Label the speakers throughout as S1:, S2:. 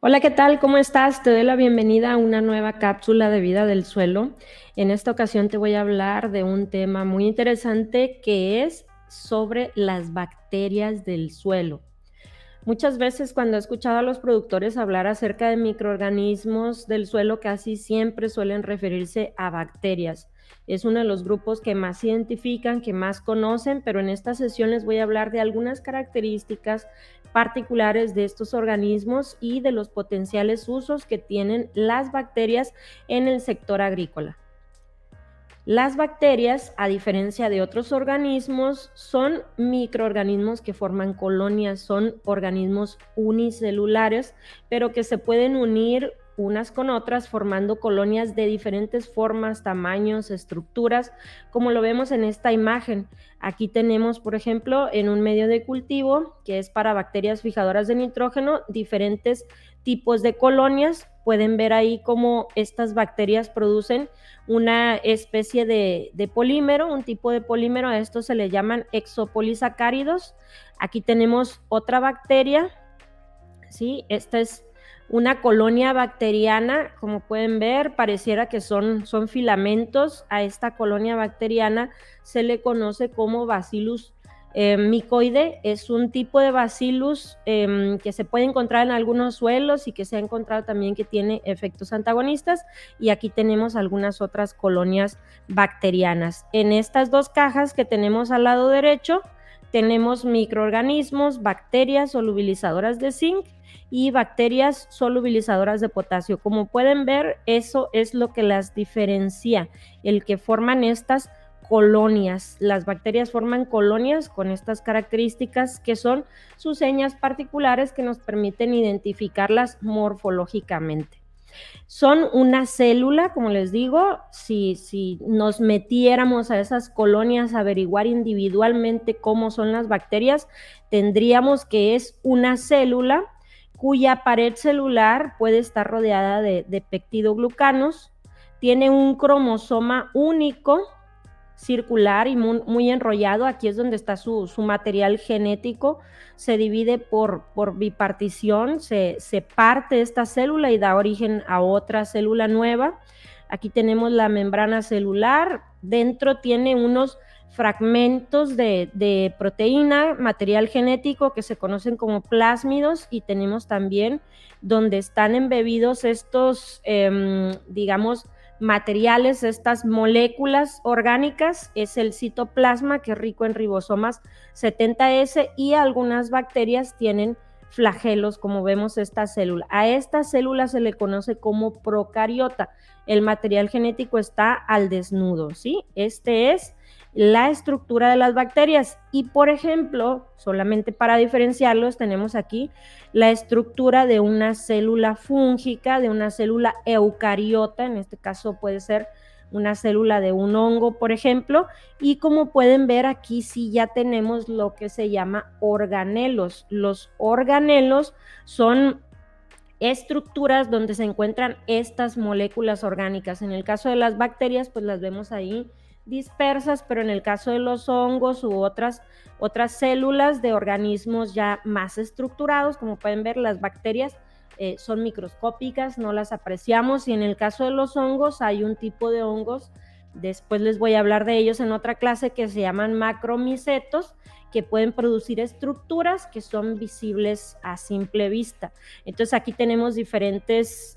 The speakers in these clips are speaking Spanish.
S1: Hola, ¿qué tal? ¿Cómo estás? Te doy la bienvenida a una nueva cápsula de vida del suelo. En esta ocasión te voy a hablar de un tema muy interesante que es sobre las bacterias del suelo. Muchas veces cuando he escuchado a los productores hablar acerca de microorganismos del suelo, casi siempre suelen referirse a bacterias. Es uno de los grupos que más identifican, que más conocen, pero en esta sesión les voy a hablar de algunas características particulares de estos organismos y de los potenciales usos que tienen las bacterias en el sector agrícola. Las bacterias, a diferencia de otros organismos, son microorganismos que forman colonias, son organismos unicelulares, pero que se pueden unir unas con otras formando colonias de diferentes formas, tamaños, estructuras, como lo vemos en esta imagen. Aquí tenemos, por ejemplo, en un medio de cultivo, que es para bacterias fijadoras de nitrógeno, diferentes tipos de colonias. Pueden ver ahí cómo estas bacterias producen una especie de polímero, un tipo de polímero. A esto se le llaman exopolisacáridos. Aquí tenemos otra bacteria, ¿sí? Esta es una colonia bacteriana. Como pueden ver, pareciera que son filamentos. A esta colonia bacteriana se le conoce como Bacillus micoide. Es un tipo de Bacillus que se puede encontrar en algunos suelos y que se ha encontrado también que tiene efectos antagonistas. Y aquí tenemos algunas otras colonias bacterianas. En estas dos cajas que tenemos al lado derecho, tenemos microorganismos, bacterias solubilizadoras de zinc y bacterias solubilizadoras de potasio. Como pueden ver, eso es lo que las diferencia, el que forman estas colonias. Las bacterias forman colonias con estas características que son sus señas particulares que nos permiten identificarlas morfológicamente. Son una célula, como les digo. Si nos metiéramos a esas colonias a averiguar individualmente cómo son las bacterias, tendríamos que es una célula cuya pared celular puede estar rodeada de peptidoglucanos, tiene un cromosoma único, circular y muy enrollado. Aquí es donde está su material genético. Se divide por bipartición, se parte esta célula y da origen a otra célula nueva. Aquí tenemos la membrana celular. Dentro tiene unos fragmentos de proteína, material genético que se conocen como plásmidos, y tenemos también donde están embebidos estos, digamos, materiales, estas moléculas orgánicas. Es el citoplasma, que es rico en ribosomas 70S, y algunas bacterias tienen flagelos, como vemos esta célula. A esta célula se le conoce como procariota. El material genético está al desnudo, ¿sí? Este es la estructura de las bacterias. Y, por ejemplo, solamente para diferenciarlos, tenemos aquí la estructura de una célula fúngica, de una célula eucariota. En este caso puede ser una célula de un hongo, por ejemplo. Y como pueden ver, aquí sí ya tenemos lo que se llama organelos. Los organelos son estructuras donde se encuentran estas moléculas orgánicas. En el caso de las bacterias, pues las vemos ahí dispersas, pero en el caso de los hongos u otras células de organismos ya más estructurados, como pueden ver, las bacterias son microscópicas, no las apreciamos. Y en el caso de los hongos, hay un tipo de hongos, después les voy a hablar de ellos en otra clase, que se llaman macromicetos, que pueden producir estructuras que son visibles a simple vista. Entonces aquí tenemos diferentes,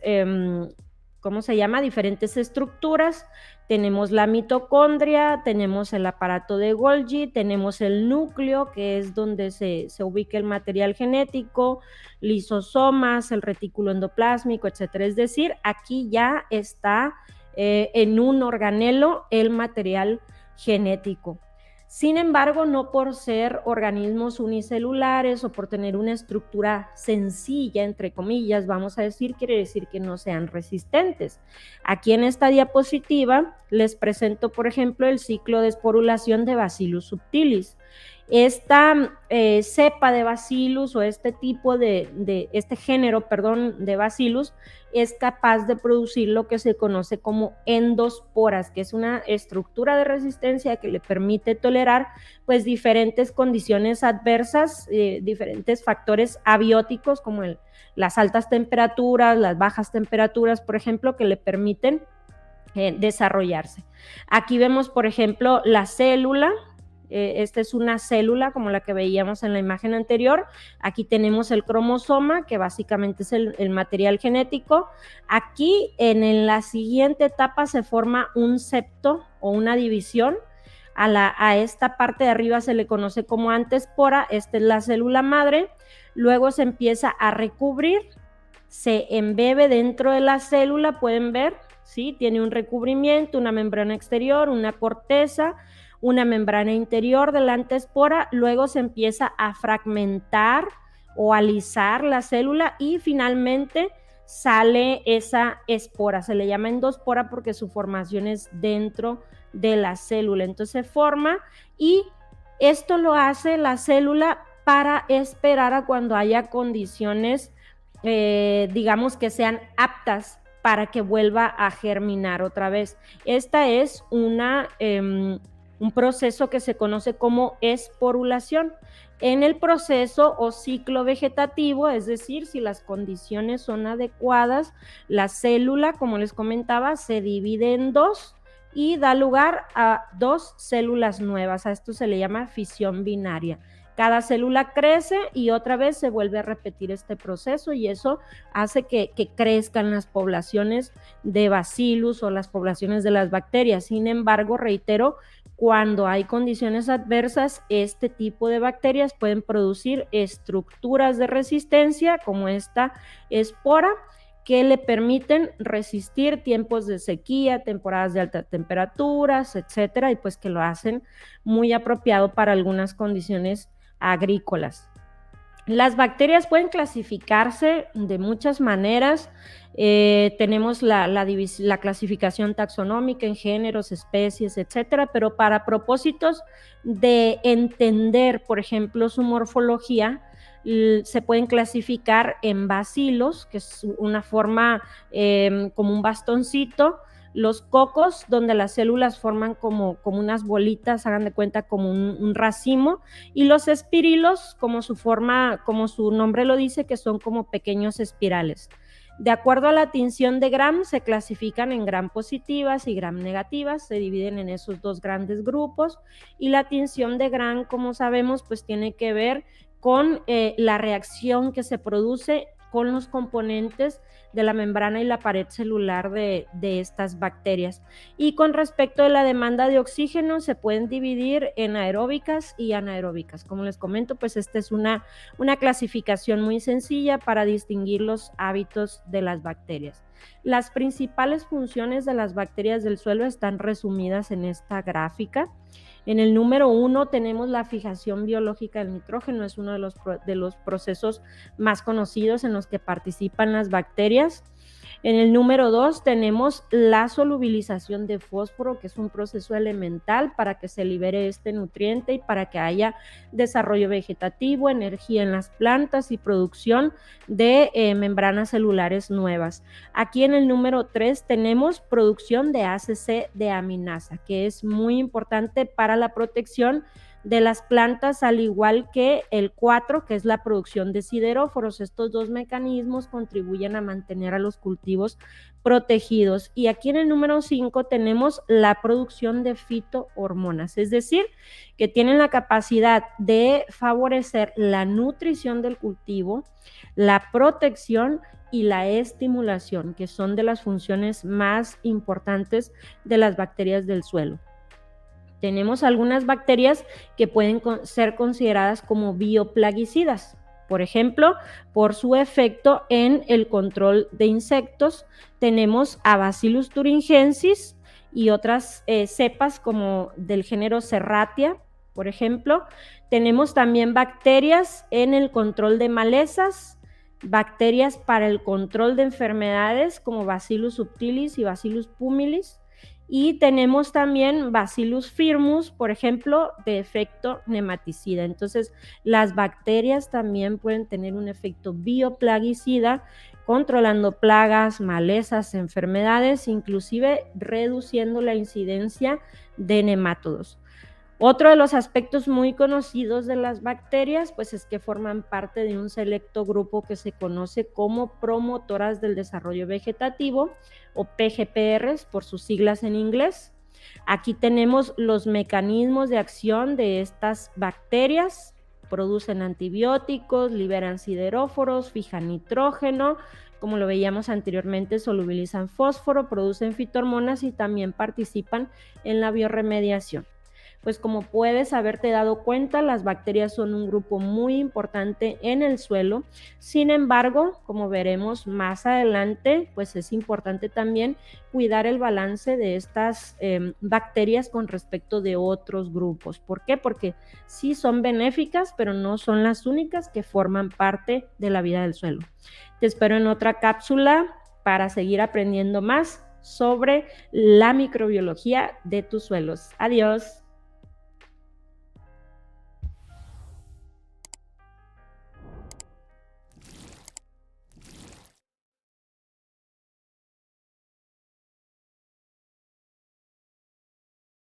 S1: ¿cómo se llama? Diferentes estructuras. Tenemos la mitocondria, tenemos el aparato de Golgi, tenemos el núcleo, que es donde se ubica el material genético, lisosomas, el retículo endoplásmico, etcétera. Es decir, aquí ya está en un organelo el material genético. Sin embargo, no por ser organismos unicelulares o por tener una estructura sencilla, entre comillas, vamos a decir, quiere decir que no sean resistentes. Aquí en esta diapositiva les presento, por ejemplo, el ciclo de esporulación de Bacillus subtilis. Esta cepa de Bacillus o este tipo este género, perdón, de Bacillus es capaz de producir lo que se conoce como endosporas, que es una estructura de resistencia que le permite tolerar pues diferentes condiciones adversas, diferentes factores abióticos como las altas temperaturas, las bajas temperaturas, por ejemplo, que le permiten desarrollarse. Aquí vemos, por ejemplo, la célula. Esta es una célula como la que veíamos en la imagen anterior. Aquí tenemos el cromosoma, que básicamente es el material genético. Aquí en la siguiente etapa se forma un septo o una división. A esta parte de arriba se le conoce como antespora. Esta es la célula madre. Luego se empieza a recubrir, se embebe dentro de la célula, pueden ver, ¿sí? Tiene un recubrimiento, una membrana exterior, una corteza, una membrana interior de la antespora, luego se empieza a fragmentar o alisar la célula y finalmente sale esa espora. Se le llama endospora porque su formación es dentro de la célula. Entonces se forma y esto lo hace la célula para esperar a cuando haya condiciones digamos que sean aptas para que vuelva a germinar otra vez. Esta es un proceso que se conoce como esporulación. En el proceso o ciclo vegetativo, es decir, si las condiciones son adecuadas, la célula, como les comentaba, se divide en dos y da lugar a dos células nuevas. A esto se le llama fisión binaria. Cada célula crece y otra vez se vuelve a repetir este proceso y eso hace que crezcan las poblaciones de Bacillus o las poblaciones de las bacterias. Sin embargo, reitero, cuando hay condiciones adversas, este tipo de bacterias pueden producir estructuras de resistencia como esta espora que le permiten resistir tiempos de sequía, temporadas de altas temperaturas, etcétera, y pues que lo hacen muy apropiado para algunas condiciones agrícolas. Las bacterias pueden clasificarse de muchas maneras. Tenemos la clasificación taxonómica en géneros, especies, etcétera, pero para propósitos de entender, por ejemplo, su morfología, se pueden clasificar en bacilos, que es una forma como un bastoncito, los cocos, donde las células forman como unas bolitas, hagan de cuenta como un racimo, y los espirilos, como su nombre lo dice, que son como pequeños espirales. De acuerdo a la tinción de Gram, se clasifican en Gram positivas y Gram negativas, se dividen en esos dos grandes grupos, y la tinción de Gram, como sabemos, pues tiene que ver con la reacción que se produce con los componentes de la membrana y la pared celular de estas bacterias. Y con respecto a la demanda de oxígeno, se pueden dividir en aeróbicas y anaeróbicas. Como les comento, pues esta es una clasificación muy sencilla para distinguir los hábitos de las bacterias. Las principales funciones de las bacterias del suelo están resumidas en esta gráfica. En el número 1 tenemos la fijación biológica del nitrógeno, es uno de los procesos más conocidos en los que participan las bacterias. En el número 2 tenemos la solubilización de fósforo, que es un proceso elemental para que se libere este nutriente y para que haya desarrollo vegetativo, energía en las plantas y producción de membranas celulares nuevas. Aquí en el número 3 tenemos producción de ACC de aminasa, que es muy importante para la protección de las plantas, al igual que el 4, que es la producción de sideróforos. Estos dos mecanismos contribuyen a mantener a los cultivos protegidos. Y aquí en el número 5 tenemos la producción de fitohormonas, es decir, que tienen la capacidad de favorecer la nutrición del cultivo, la protección y la estimulación, que son de las funciones más importantes de las bacterias del suelo. Tenemos algunas bacterias que pueden ser consideradas como bioplaguicidas, por ejemplo, por su efecto en el control de insectos. Tenemos a Bacillus thuringiensis y otras cepas como del género Serratia, por ejemplo. Tenemos también bacterias en el control de malezas, bacterias para el control de enfermedades como Bacillus subtilis y Bacillus pumilis. Y tenemos también Bacillus firmus, por ejemplo, de efecto nematicida. Entonces, las bacterias también pueden tener un efecto bioplaguicida, controlando plagas, malezas, enfermedades, inclusive reduciendo la incidencia de nemátodos. Otro de los aspectos muy conocidos de las bacterias, pues es que forman parte de un selecto grupo que se conoce como promotoras del desarrollo vegetativo o PGPRs por sus siglas en inglés. Aquí tenemos los mecanismos de acción de estas bacterias. Producen antibióticos, liberan sideróforos, fijan nitrógeno, como lo veíamos anteriormente, solubilizan fósforo, producen fitohormonas y también participan en la bioremediación. Pues como puedes haberte dado cuenta, las bacterias son un grupo muy importante en el suelo. Sin embargo, como veremos más adelante, pues es importante también cuidar el balance de estas bacterias con respecto de otros grupos. ¿Por qué? Porque sí son benéficas, pero no son las únicas que forman parte de la vida del suelo. Te espero en otra cápsula para seguir aprendiendo más sobre la microbiología de tus suelos. Adiós.